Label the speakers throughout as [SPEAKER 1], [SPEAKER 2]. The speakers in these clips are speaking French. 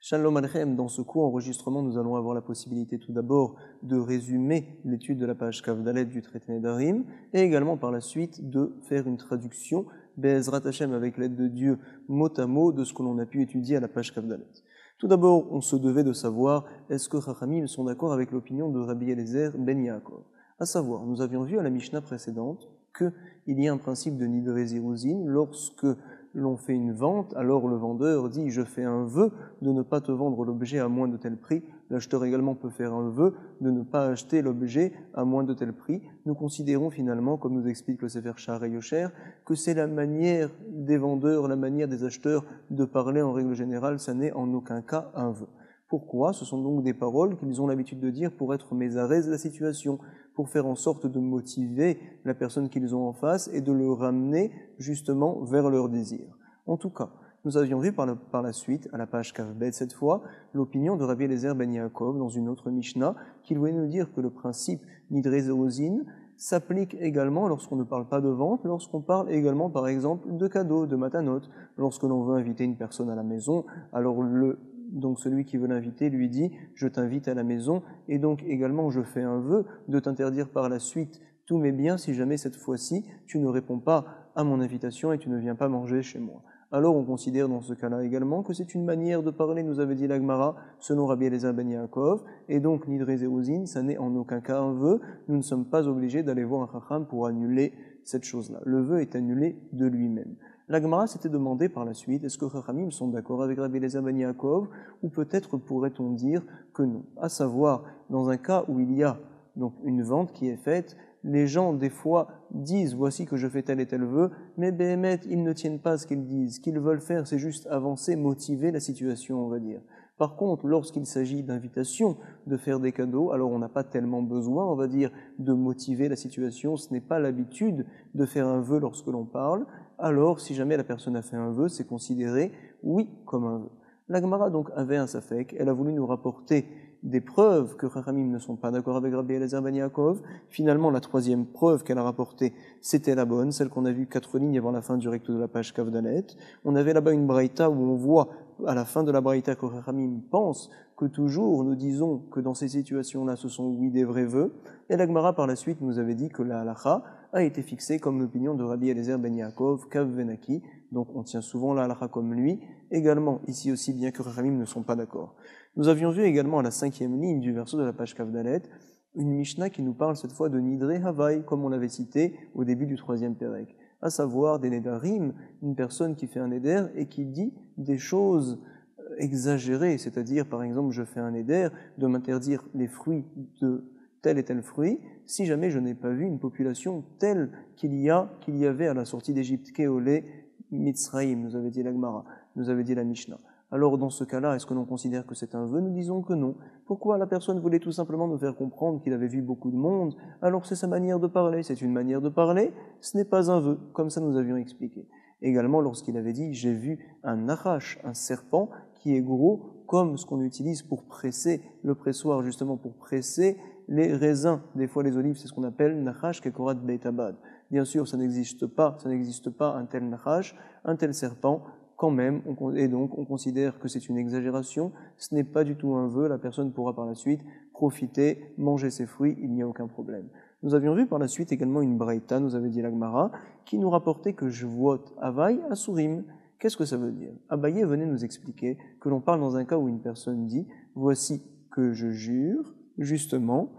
[SPEAKER 1] Shalom Aleichem, dans ce court enregistrement, nous allons avoir la possibilité tout d'abord de résumer l'étude de la page Kav Dalet du traité Nedarim et également par la suite de faire une traduction Be'ezrat Hashem avec l'aide de Dieu mot à mot de ce que l'on a pu étudier à la page Kav Dalet. Tout d'abord, on se devait de savoir est-ce que Chachamim sont d'accord avec l'opinion de Rabbi Eliezer ben Yaakov. À savoir, nous avions vu à la Mishnah précédente qu'il y a un principe de Nidre Ziruzin lorsque l'on fait une vente, alors le vendeur dit « je fais un vœu de ne pas te vendre l'objet à moins de tel prix ». L'acheteur également peut faire un vœu de ne pas acheter l'objet à moins de tel prix. Nous considérons finalement, comme nous explique le Sefer Sha'arei Yosher, que c'est la manière des vendeurs, la manière des acheteurs de parler en règle générale, ça n'est en aucun cas un vœu. Pourquoi ? Ce sont donc des paroles qu'ils ont l'habitude de dire pour être mésares de la situation, pour faire en sorte de motiver la personne qu'ils ont en face et de le ramener justement vers leur désir. En tout cas, nous avions vu par la suite, à la page Kavbet cette fois, l'opinion de Rabbi Eliezer ben Yaakov dans une autre Mishnah, qui voulait nous dire que le principe Nidre Zerozin s'applique également lorsqu'on ne parle pas de vente, lorsqu'on parle également par exemple de cadeaux, de matanot, lorsque l'on veut inviter une personne à la maison, alors donc celui qui veut l'inviter lui dit « je t'invite à la maison » et donc également je fais un vœu de t'interdire par la suite tous mes biens si jamais cette fois-ci tu ne réponds pas à mon invitation et tu ne viens pas manger chez moi. Alors on considère dans ce cas-là également que c'est une manière de parler, nous avait dit l'Agmara, selon Rabbi Eliezer ben Yaakov, et donc Nidre Zeruzin, ça n'est en aucun cas un vœu, nous ne sommes pas obligés d'aller voir un Chacham pour annuler cette chose-là. Le vœu est annulé de lui-même. L'Agmara s'était demandé par la suite, est-ce que Chachamim sont d'accord avec Rabbi Eliezer ben Yaakov, ou peut-être pourrait-on dire que non. À savoir, dans un cas où il y a donc une vente qui est faite, les gens des fois disent voici que je fais tel et tel vœu, mais béhémet, ils ne tiennent pas à ce qu'ils disent. Ce qu'ils veulent faire, c'est juste avancer, motiver la situation, on va dire. Par contre, lorsqu'il s'agit d'invitation, de faire des cadeaux, alors on n'a pas tellement besoin, on va dire, de motiver la situation. Ce n'est pas l'habitude de faire un vœu lorsque l'on parle. Alors, si jamais la personne a fait un vœu, c'est considéré, oui, comme un vœu. La Gemara donc avait un safek, elle a voulu nous rapporter des preuves que Chachamim ne sont pas d'accord avec Rabbi Eliezer ben Yaakov. Finalement, la troisième preuve qu'elle a rapportée, c'était la bonne, celle qu'on a vue 4 lignes avant la fin du recto de la page Kav Dalet. On avait là-bas une braïta où on voit à la fin de la braïta que Chachamim pense que toujours nous disons que dans ces situations-là, ce sont oui des vrais vœux. Et la Gemara par la suite nous avait dit que la halacha a été fixée comme l'opinion de Rabbi Eliezer ben Yaakov, Kav Venaki. Donc on tient souvent la halacha comme lui. Également, ici aussi, bien que Chachamim ne sont pas d'accord. Nous avions vu également à la 5e ligne du verso de la page Kav Dalet une Mishnah qui nous parle cette fois de Nidre Havai, comme on l'avait cité au début du 3e Pérec, à savoir des Nedarim, une personne qui fait un Neder et qui dit des choses exagérées, c'est-à-dire par exemple je fais un Neder de m'interdire les fruits de tel et tel fruit, si jamais je n'ai pas vu une population telle qu'il y avait à la sortie d'Égypte, Keolé Mitzraïm, nous avait dit l'Agmara, nous avait dit la Mishnah. Alors dans ce cas-là, est-ce que l'on considère que c'est un vœu? Nous disons que non. Pourquoi? La personne voulait tout simplement nous faire comprendre qu'il avait vu beaucoup de monde, alors c'est sa manière de parler, c'est une manière de parler, ce n'est pas un vœu, comme ça nous avions expliqué. Également lorsqu'il avait dit « j'ai vu un nachash, un serpent qui est gros comme ce qu'on utilise pour presser, le pressoir justement pour presser les raisins, des fois les olives, c'est ce qu'on appelle nachash kekorat beit abad. Bien sûr, ça n'existe pas un tel nachash, un tel serpent, quand même, et donc on considère que c'est une exagération, ce n'est pas du tout un vœu, la personne pourra par la suite profiter, manger ses fruits, il n'y a aucun problème. Nous avions vu par la suite également une braïta, nous avait dit l'Agmara, qui nous rapportait que je vote Havai Asurim. Qu'est-ce que ça veut dire? Abaye venait nous expliquer que l'on parle dans un cas où une personne dit « voici que je jure, justement,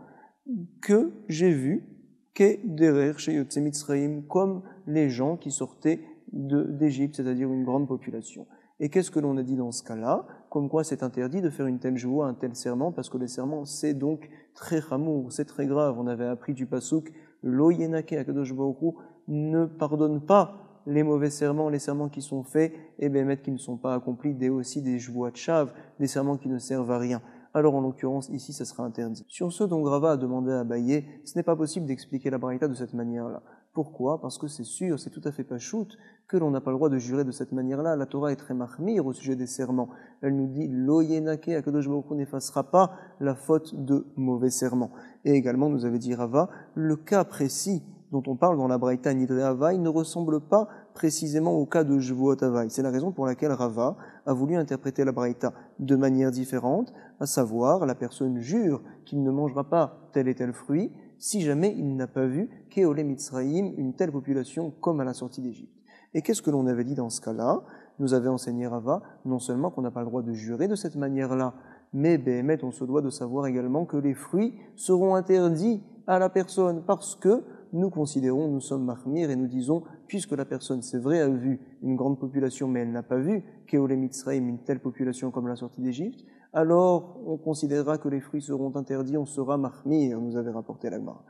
[SPEAKER 1] que j'ai vu que derer chez Yotze Mitzraïm, comme les gens qui sortaient d'Égypte, c'est-à-dire une grande population. » Et qu'est-ce que l'on a dit dans ce cas-là? Comme quoi c'est interdit de faire une telle joua, un tel serment, parce que le serment c'est donc très chamour, c'est très grave. On avait appris du pasuk, Lo yenake akadosh baruch hu ne pardonne pas les mauvais serments, les serments qui sont faits, et bémet qui ne sont pas accomplis, aussi des jouas de chav, des serments qui ne servent à rien. Alors en l'occurrence ici ça sera interdit. Sur ce, donc Rava a demandé à Abaye, ce n'est pas possible d'expliquer la braïta de cette manière-là. Pourquoi? Parce que c'est sûr, c'est tout à fait pas shoot que l'on n'a pas le droit de jurer de cette manière-là. La Torah est très mahmir au sujet des serments. Elle nous dit Lo yenake akadosh baruch hu n'effacera pas la faute de mauvais serments. Et également, nous avait dit Rava, le cas précis dont on parle dans la Braïta Nidre Havai ne ressemble pas précisément au cas de Jvuot Havai. C'est la raison pour laquelle Rava a voulu interpréter la Braïta de manière différente, à savoir, la personne jure qu'il ne mangera pas tel et tel fruit si jamais il n'a pas vu Keolé Mitzraïm, une telle population comme à la sortie d'Égypte. Et qu'est-ce que l'on avait dit dans ce cas-là? Nous avait enseigné Rava, non seulement qu'on n'a pas le droit de jurer de cette manière-là, mais Béhémet, on se doit de savoir également que les fruits seront interdits à la personne parce que nous considérons, nous sommes mahmir et nous disons, puisque la personne, c'est vrai, a vu une grande population, mais elle n'a pas vu Keolé Mitzraïm, une telle population comme la sortie d'Égypte, alors on considérera que les fruits seront interdits, on sera mahmir, nous avait rapporté l'Agmara.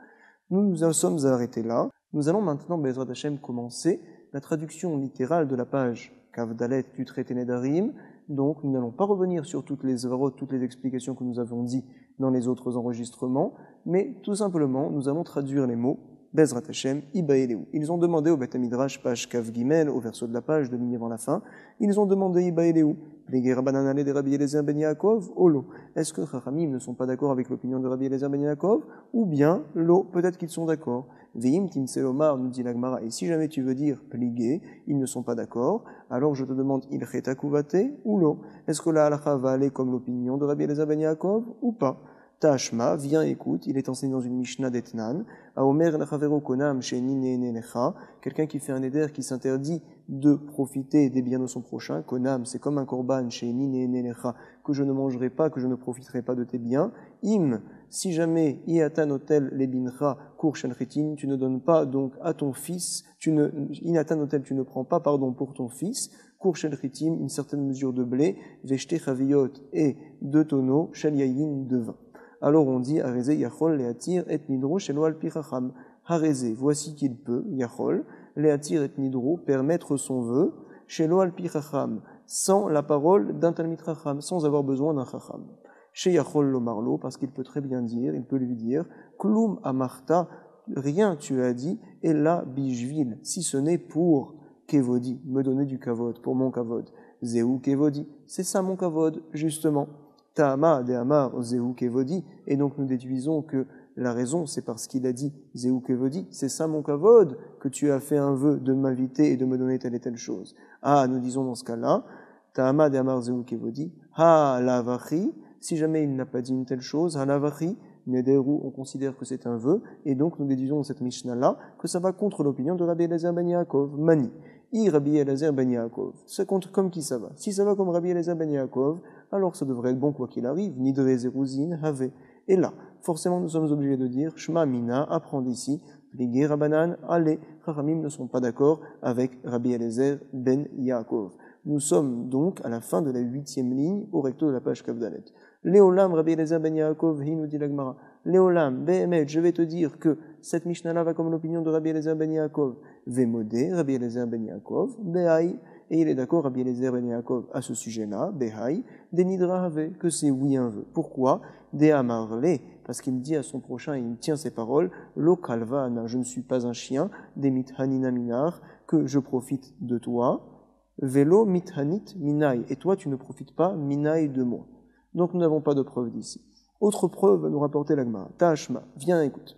[SPEAKER 1] Nous nous sommes arrêtés là. Nous allons maintenant, Bezrat Hashem, commencer la traduction littérale de la page Kavdalet du traité Nedarim. Donc, nous n'allons pas revenir sur toutes les œuvres, toutes les explications que nous avons dit dans les autres enregistrements, mais tout simplement, nous allons traduire les mots Bezrat Hashem, Ibaeleu. Ils ont demandé au Beth Midrash, page Kav Gimel, au verso de la page, 2 lignes avant la fin, ils ont demandé Ibaeleu, les Rabbananale de Rabbi Eliezer ben Yaakov, Olo. Est-ce que Chachamim ne sont pas d'accord avec l'opinion de Rabbi Eliezer ben Yaakov? Ou bien, Lo, peut-être qu'ils sont d'accord. Veim Tinselomar, nous dit l'Agmara, et si jamais tu veux dire Pligé, ils ne sont pas d'accord, alors je te demande, Ilcheta Kuvate ou Lo? Est-ce que la halakha va aller comme l'opinion de Rabbi Eliezer ben Yaakov ou pas? Tashma, viens écoute, il est enseigné dans une Mishnah d'Etnan, à Omer Nachavero Konam Sheni Nenenecha, quelqu'un qui fait un éder qui s'interdit de profiter des biens de son prochain, Konam, c'est comme un korban Sheni Nenenecha, que je ne mangerai pas, que je ne profiterai pas de tes biens, Im, si jamais Iatan Otel Lebincha Kur Shenritin, tu ne donnes pas donc à ton fils, Inatan Otel, tu ne prends pas, pardon, pour ton fils, Kur Shenritim, une certaine mesure de blé, Veshte Chaviyot et 2 tonneaux, Shaliayin de vin. Alors on dit, Hareze Yachol Leatir et Nidro Shelo al pi Chacham. Hareze, voici qu'il peut, Yachol, Leatir et Nidro, permettre son vœu, Shelo al pi Chacham, sans la parole d'un Talmid Chacham, sans avoir besoin d'un Chacham. Chez Yachol Lomarlo, parce qu'il peut très bien dire, il peut lui dire, Klum Amarta, rien tu as dit, et là Bijvil, si ce n'est pour Kevodi, me donner du kavod, pour mon kavod. Zéhu Kevodi, c'est ça mon kavod, justement. Ta'ama de Amar Zéhu Kevodi, et donc nous déduisons que la raison, c'est parce qu'il a dit Zéhu Kevodi, c'est ça mon kavod, que tu as fait un vœu de m'inviter et de me donner telle et telle chose. Ah, nous disons dans ce cas-là, Ta'ama de Amar Zéhu Kevodi, Ha lavachi, si jamais il n'a pas dit une telle chose, Ha lavachi, Nederu, on considère que c'est un vœu, et donc nous déduisons dans cette Mishnah-là que ça va contre l'opinion de Rabbi Eliezer ben Yaakov, Mani. Rabbi Eliezer ben Yaakov. Ça compte comme qui ça va? Si ça va comme Rabbi Eliezer ben Yaakov, alors ça devrait être bon quoi qu'il arrive. Nidre Zeruzin, Have. Et là, forcément, nous sommes obligés de dire Shma Mina, apprends d'ici. Les Rabbanan, allez, Chachamim ne sont pas d'accord avec Rabbi Eliezer ben Yaakov. Nous sommes donc à la fin de la 8e ligne au recto de la page Kavdalet. Léolam, Rabbi Eliezer ben Yaakov, hi nous dit l'Agmara. Léolam, Behemet, je vais te dire que cette Mishnah-là va comme l'opinion de Rabbi Eliezer ben Yaakov. Vemodé, Rabbi Eliezer ben Yaakov, Behai, et il est d'accord, Rabbi Eliezer ben Yaakov, à ce sujet-là, Behai, Denidra Have, que c'est oui un vœu. Pourquoi? De Amarle, parce qu'il dit à son prochain, et il tient ses paroles, Lo Kalvana, je ne suis pas un chien, des mithanina minar, que je profite de toi, Velo mithanit minai, et toi tu ne profites pas minai de moi. Donc nous n'avons pas de preuve d'ici. Autre preuve va nous rapporter l'Agmara. Tashma, viens écoute.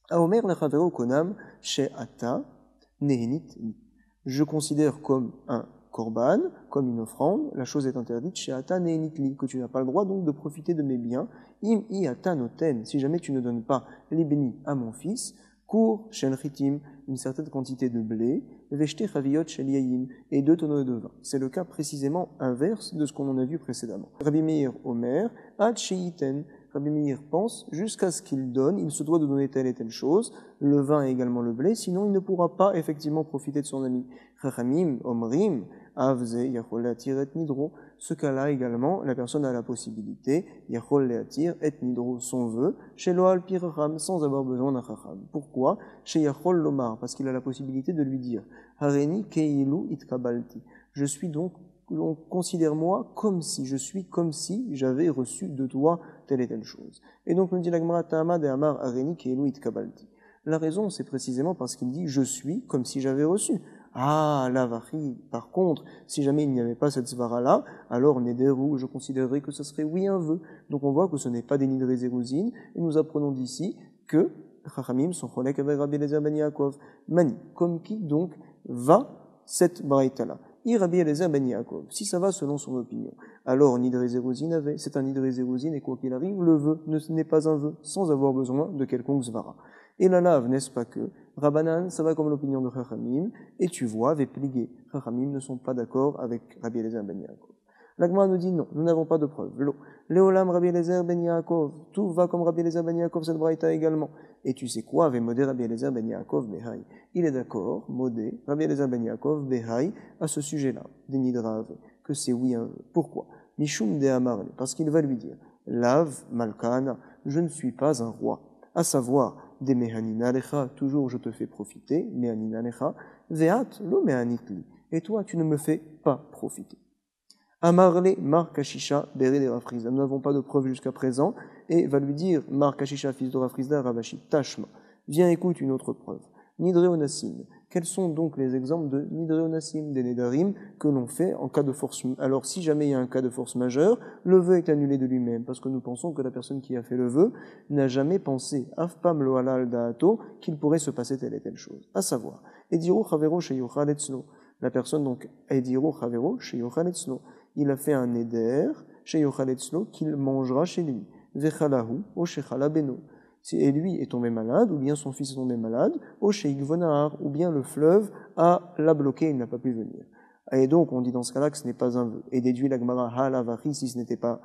[SPEAKER 1] Aomer lechavero konam she ata nehenit. Je considère comme un korban, comme une offrande, la chose est interdite chez ata nehenit li, que tu n'as pas le droit donc de profiter de mes biens. Im i ata noten, si jamais tu ne donnes pas libni à mon fils, Kur shenritim, une certaine quantité de blé, veshte chaviyot shel yayin, et 2 tonneaux de vin. C'est le cas précisément inverse de ce qu'on en a vu précédemment. Rabbi Meir Omer, ad sheiten, Rabbi Meir pense, jusqu'à ce qu'il donne, il se doit de donner telle et telle chose, le vin et également le blé, sinon il ne pourra pas effectivement profiter de son ami. Chachamim, Omrim, Avze, Yachol Leatir et Nidro. Ce cas-là également, la personne a la possibilité, Yachol Leatir et Nidro, son vœu, chez Loal Piracham, sans avoir besoin d'un Chacham. Pourquoi? Chez Yachol Lomar, parce qu'il a la possibilité de lui dire, Hareni Keilu Itkabalti. Je suis donc, considère-moi comme si, je suis comme si j'avais reçu de toi telle et telle chose. Et donc, nous dit l'Agmara Ta'ama de Amar Hareni Keilu Itkabalti. La raison, c'est précisément parce qu'il dit, je suis comme si j'avais reçu. Ah, la varie. Par contre, si jamais il n'y avait pas cette svara-là, alors Nederu, je considérerais que ce serait oui un vœu. Donc on voit que ce n'est pas des Nidre Zeruzin, et nous apprenons d'ici que Chachamim sont cholek avec Rabbi Eliezer ben Yaakov. Mani, comme qui donc va cette braïta-là. Rabbi Eliezer ben Yaakov, si ça va selon son opinion, alors Nidre Zérosine avait, c'est un Nidre Zérosine, et quoi qu'il arrive, le vœu n'est pas un vœu, sans avoir besoin de quelconque svara. Et la lave, n'est-ce pas que Rabbanan, ça va comme l'opinion de Chachamim, et tu vois, avec pligué, Chachamim ne sont pas d'accord avec Rabbi Eliezer ben Yaakov. L'Agma nous dit non, nous n'avons pas de preuve. Léolam Rabbi Eliezer ben Yaakov, tout va comme Rabbi Eliezer ben Yaakov, cette braïta également. Et tu sais quoi, avec modé Rabbi Eliezer ben Yaakov Behai. Il est d'accord, modé Rabbi Eliezer ben Yaakov Behai, à ce sujet-là, des Nidra, que c'est oui un vœu. Pourquoi? Mishum de Amarle, parce qu'il va lui dire, Lav Malkana, je ne suis pas un roi. À savoir, des Mehanina Lecha, toujours je te fais profiter, Mehanina Lecha, Veat lo Mehanitli. Et toi, tu ne me fais pas profiter. Amarle Mar Kashisha Bere de Rafrizda. Nous n'avons pas de preuve jusqu'à présent. Et va lui dire, Mar Kashisha, fils de Rafrizda, Ravashi, Tashma. Viens, écoute une autre preuve. Nidre Onassim. Quels sont donc les exemples de Nidre Onassim, des Nedarim, que l'on fait en cas de force? Alors, si jamais il y a un cas de force majeure, le vœu est annulé de lui-même, parce que nous pensons que la personne qui a fait le vœu n'a jamais pensé, Afpam lo halal da'ato, qu'il pourrait se passer telle et telle chose. À savoir, Ediru Chavero sheyochal etzlo. La personne, donc, Ediru Chavero sheyochal etzlo. Il a fait un éder chez Yochaletzlo qu'il mangera chez lui. Vechalahu o shechala beno. Et lui est tombé malade, ou bien son fils est tombé malade, o sheikvonahar, ou bien le fleuve l'a bloqué, il n'a pas pu venir. Et donc, on dit dans ce cas-là que ce n'est pas un vœu. Et déduit la Gemara halavachi, si ce n'était pas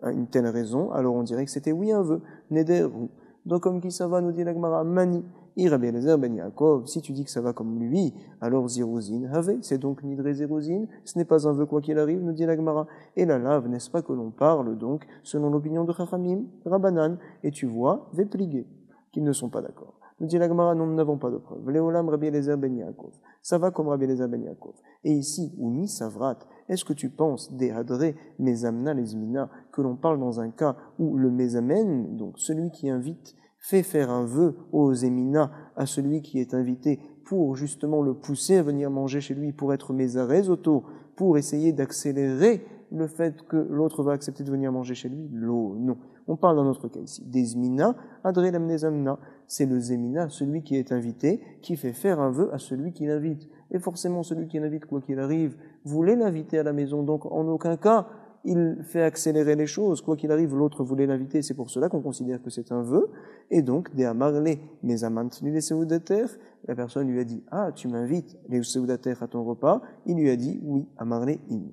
[SPEAKER 1] une telle raison, alors on dirait que c'était oui un vœu. Nederu. Donc, comme qui ça va, nous dit la Gemara, mani. Rabbi Eliezer ben Yaakov, si tu dis que ça va comme lui, alors Zérosine have, c'est donc Nidre Zérosine, ce n'est pas un vœu quoi qu'il arrive, nous dit la Gemara. Et la lave, n'est-ce pas que l'on parle donc, selon l'opinion de Chachamim, Rabbanan, et tu vois, Vépligué, qu'ils ne sont pas d'accord. Nous dit la Gemara, nous n'avons pas de preuve. Léolam Rabbi Eliezer ben Yaakov, ça va comme Rabbi Eliezer ben Yaakov. Et ici, Oumi Savrat, est-ce que tu penses des Hadré, Mezamna, les Zmina, que l'on parle dans un cas où le Mezamen, donc celui qui invite, fait faire un vœu aux éminas à celui qui est invité pour justement le pousser à venir manger chez lui, pour être mésarez auto, pour essayer d'accélérer le fait que l'autre va accepter de venir manger chez lui. Non. On parle dans notre cas ici. Des zmina, adré lamnezamna. C'est le zemina, celui qui est invité, qui fait faire un vœu à celui qui l'invite. Et forcément, celui qui l'invite, quoi qu'il arrive, voulait l'inviter à la maison. Donc, en aucun cas, il fait accélérer les choses. Quoi qu'il arrive, l'autre voulait l'inviter. C'est pour cela qu'on considère que c'est un vœu. Et donc, des amarle, mes amantni les seudater, la personne lui a dit, ah, tu m'invites les seudater à ton repas. Il lui a dit, oui, amarle in.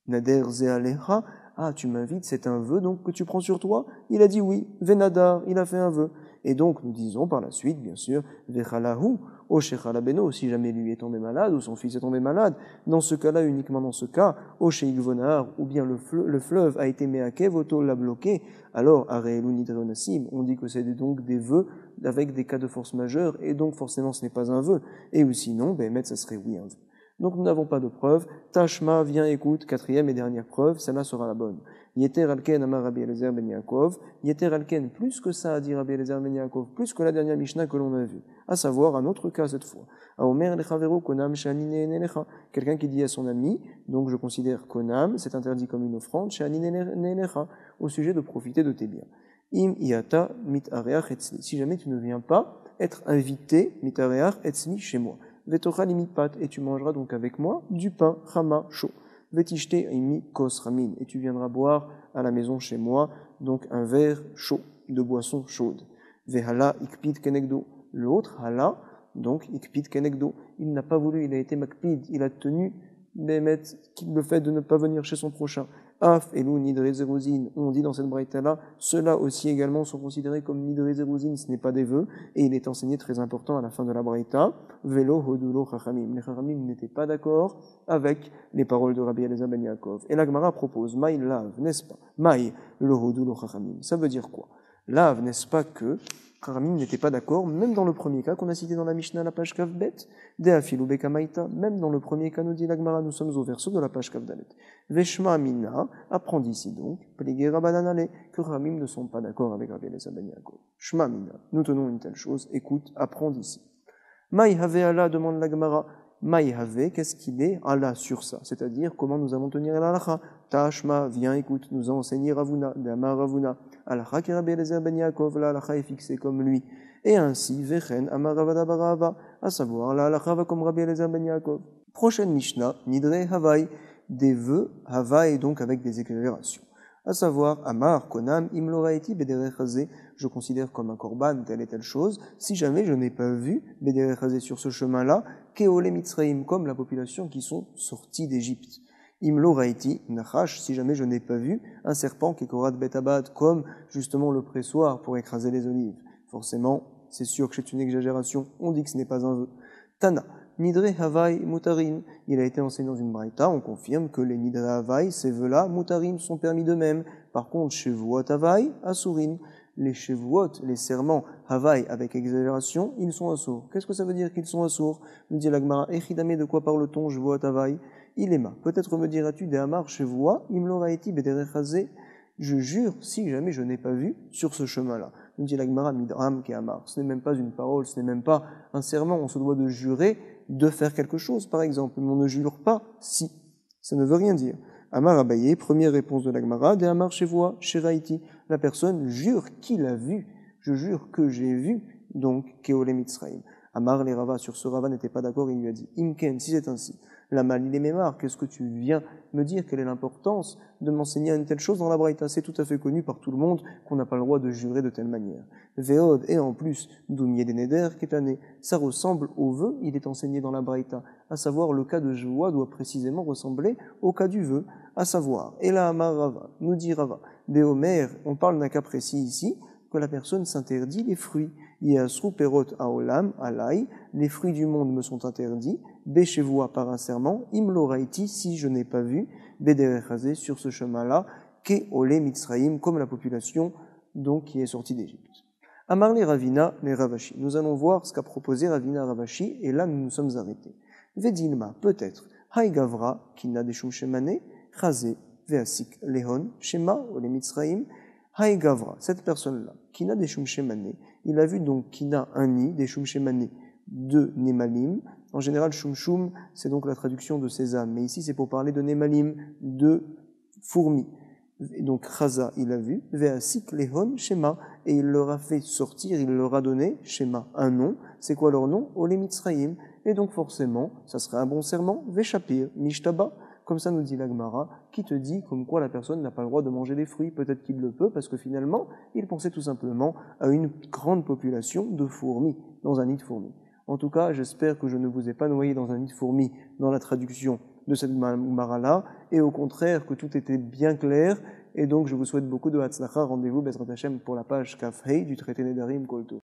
[SPEAKER 1] Nader zealecha, ah, tu m'invites, c'est un vœu donc que tu prends sur toi? Il a dit oui. Venadar, il a fait un vœu. Et donc, nous disons par la suite, bien sûr, vechalahu, o shechalabeno, si jamais lui est tombé malade ou son fils est tombé malade, dans ce cas-là, uniquement dans ce cas, o sheikvonar, ou bien le fleuve a été meakev, auto l'a bloqué, alors, areelu nidreonassim, on dit que c'est donc des vœux avec des cas de force majeure, et donc forcément ce n'est pas un vœu. Et ou sinon, ben, ça serait oui un vœu. Donc nous n'avons pas de preuve. Tashma, viens, écoute, quatrième et dernière preuve, celle-là sera la bonne. Yeter alken amar Rabbi Eliezer ben Yaakov. Yeter alken, plus que ça a dit Rabbi Eliezer ben Yaakov, plus que la dernière Mishnah que l'on a vue. À savoir, un autre cas cette fois. Aomer lechavero konam shanine enelecha. Quelqu'un qui dit à son ami, donc je considère konam, c'est interdit comme une offrande, shanine enelecha, au sujet de profiter de tes biens. Im iata mit areach etzli. Si jamais tu ne viens pas être invité, mit areach etzli, chez moi. Vetochal imipat, et tu mangeras donc avec moi du pain chama chaud. Vetishte imi kos ramin, et tu viendras boire à la maison chez moi donc un verre chaud de boisson chaude. Vehala ikpid kenegdo, l'autre hala donc ikpid kenegdo, il n'a pas voulu, il a été makpid, il a tenu le fait de ne pas venir chez son prochain. Af elou nidre zerosine, on dit dans cette braïta-là, ceux-là aussi également sont considérés comme nidre zerosine, ce n'est pas des vœux, et il est enseigné très important à la fin de la braïta, velo hodulo chachamim. Les chachamim n'étaient pas d'accord avec les paroles de Rabbi Eliezer ben Yaakov. Et la Gemara propose, maï lav, n'est-ce pas? Maï lo hodulo chachamim. Ça veut dire quoi? Lav, n'est-ce pas que Chachamim n'était pas d'accord, même dans le premier cas qu'on a cité dans la Mishnah, la page Kavbet, Deafilu Bekamaita, même dans le premier cas, nous dit la Gemara, nous sommes au verso de la page Kavdalet. Veshma Mina, apprend d'ici donc, Peligé Rabbananale, que Chachamim ne sont pas d'accord avec Rabbi Eliezer ben Yaakov. Shma Mina, nous tenons une telle chose, écoute, apprends d'ici. Maï Have Allah, demande la Gemara, Maï Have, qu'est-ce qu'il est Allah sur ça? C'est-à-dire, comment nous allons tenir la halakha? Tashma, viens, écoute, nous a enseigné Ravuna, Dama Ravuna. Halakha qui Rabbi Eliezer ben Yaakov, la halakha est fixée comme lui. Et ainsi, Vechen Amar Ravada Barava, à savoir, la halakha va comme Rabbi Eliezer ben Yaakov. Prochaine Mishnah, Nidre Havaï, des vœux, Havaï donc avec des exagérations. À savoir, Amar, Konam, Imloraeti, Bederechazé, je considère comme un korban telle et telle chose, si jamais je n'ai pas vu Bederechazé sur ce chemin-là, Keole Mitzraim, comme la population qui sont sortis d'Égypte. Imloraiti, Nachash, si jamais je n'ai pas vu un serpent qui Korat Betabad, comme justement le pressoir pour écraser les olives. Forcément, c'est sûr que c'est une exagération, on dit que ce n'est pas un vœu. Tana, Nidre Havaï Mutarin, il a été enseigné dans une braïta, on confirme que les Nidre Havaï, ces vœux-là, Mutarin, sont permis d'eux-mêmes. Par contre, Shevuot Havaï, Asurin, les Shevuot, les serments Havaï avec exagération, ils sont assourds. Qu'est-ce que ça veut dire qu'ils sont assourds? Nous dit l'Agmara, Echidame, de quoi parle-t-on, Shevuot Havaï? Il est ma. Peut-être me diras-tu des Amar Shevuot, Imloraiti Bederechazé, je jure, si jamais je n'ai pas vu sur ce chemin-là. Nous dit l'Agmara Midram qui Amar. Ce n'est même pas une parole, ce n'est même pas un serment. On se doit de jurer de faire quelque chose, par exemple. Mais on ne jure pas si. Ça ne veut rien dire. Amar Abaye, première réponse de l'Agmara, de Amar Shevoa, Sheraiti. La personne jure qu'il a vu. Je jure que j'ai vu, donc, Keole Mitzraim. Amar les Rava, sur ce Rava n'était pas d'accord, il lui a dit, Imken, si c'est ainsi. La mal, il est mémar, qu'est-ce que tu viens me dire? Quelle est l'importance de m'enseigner une telle chose dans la Braïta? C'est tout à fait connu par tout le monde qu'on n'a pas le droit de jurer de telle manière. Veod, et en plus, Doumie des Neder, Kétané, ça ressemble au vœu, il est enseigné dans la Braïta. À savoir, le cas de joie doit précisément ressembler au cas du vœu. À savoir, et là, Amar Rava, nous dit Rava, Béomer, on parle d'un cas précis ici, que la personne s'interdit les fruits. Yasru perot aolam, alai, les fruits du monde me sont interdits, béchevoa par un serment, imloraiti, si je n'ai pas vu, béderechazé, sur ce chemin-là, ke ole mitzraim, comme la population, donc, qui est sortie d'Égypte. Amar les Ravina, les Ravashi. Nous allons voir ce qu'a proposé Ravina Ravashi, et là, nous nous sommes arrêtés. Vedilma, peut-être, hay gavra, kina deshum shemane, chazé, veasik, lehon, shema, ole mitzraim, hay gavra, cette personne-là, kina deshum shemane, il a vu donc Kina un nid, des Shumshemane, de Nemalim. En général, Shumshum, c'est donc la traduction de sésame. Mais ici, c'est pour parler de Nemalim, de fourmis. Et donc, Chaza, il a vu. Veasik lehon Shema. Et il leur a fait sortir, il leur a donné, Shema, un nom. C'est quoi leur nom? Ole Mitzraim. Et donc, forcément, ça serait un bon serment. Veshapir, Mishtaba. Comme ça nous dit l'Agmara, qui te dit comme quoi la personne n'a pas le droit de manger des fruits. Peut-être qu'il le peut, parce que finalement, il pensait tout simplement à une grande population de fourmis, dans un nid de fourmis. En tout cas, j'espère que je ne vous ai pas noyé dans un nid de fourmis dans la traduction de cette Gemara-là, et au contraire, que tout était bien clair, et donc je vous souhaite beaucoup de Hatzlacha. Rendez-vous, Bezrat Hashem, pour la page Kaf Hei du traité Nedarim Kolto.